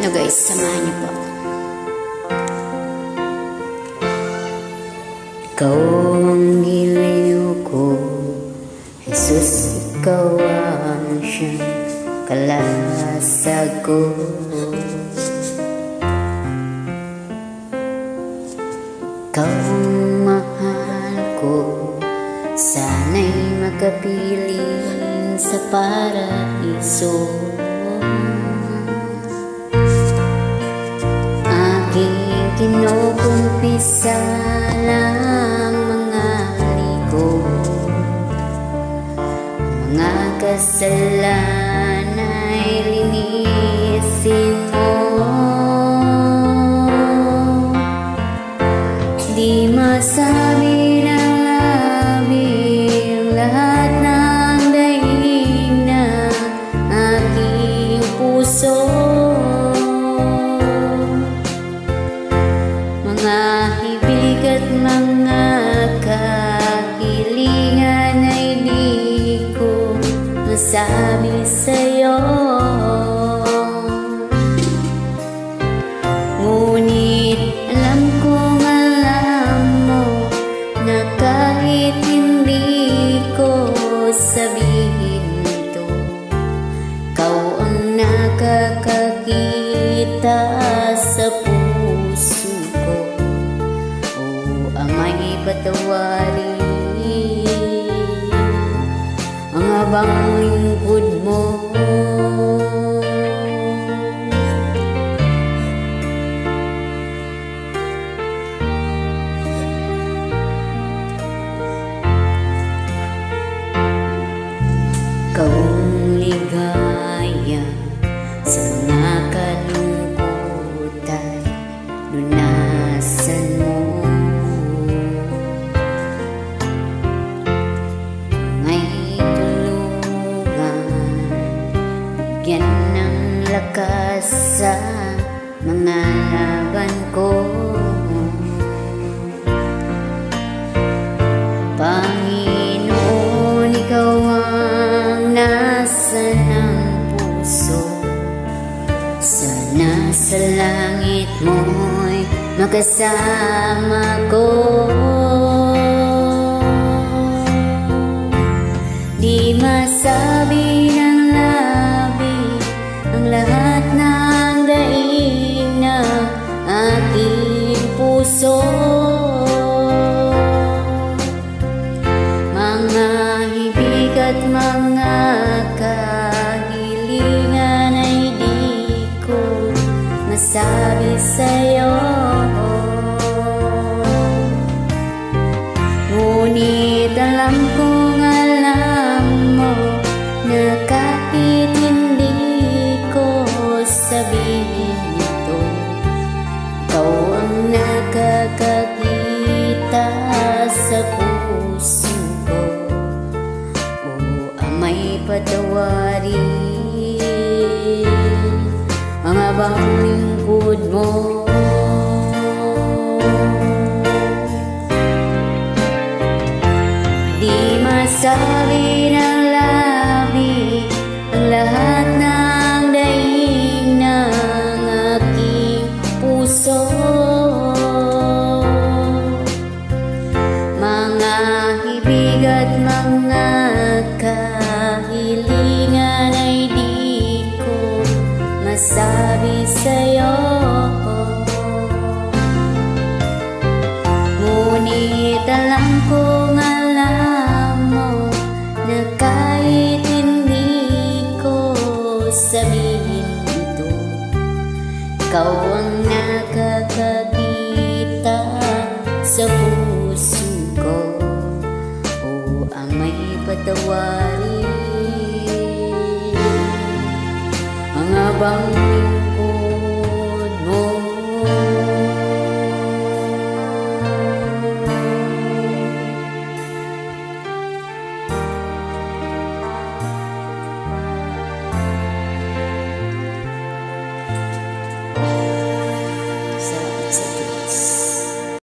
No guys, samahan niyo po. Ikaw ang giliw ko, Jesus, ikaw ang siyang kalasag ko. Ikaw ang mahal ko, sana'y makapiling sa paraiso. Aking kinukumpisa lang mga likod, mga kasalanan ay linisin mo. Di masabi ng labi lahat ng daig ng aking puso. Mga hibig at mga kahilingan ay di ko masabi sa'yo. Ngunit alam kong alam mo na kahit hindi ko sabihin ito, ikaw ang nakakakita sa puso ko. O Ama'y patawarin ang habang lingkod mo. Ikaw ang ligaya sa mga kalungkutan, lunasan mo. May tulungan, bigyan ng lakas sa mga laban ko. Panginoon, ikaw ang nasa ng puso, sana sa langit mo'y makasama ko. Di masabi ng labi ang lahat ng daig ng aking puso. Mga hibig at mga kahilingan ay di ko masabi sa'yo. Ngunit alam kong alam mo na kahit hindi ko sabihin ito, ikaw ang nakakakita sa puso ko. O Ama'y patawarin ang habang lingkod mo. Di masabi ng labi ang lahat ng daig ng aking puso. Mga hibig at mga kahilingan ay di ko masabi sa'yo. Ngunit alam kong alam mo na kahit hindi ko sabihin ito, ikaw ang nakakakita sa puso ko. O Ama'y patawarin ang habang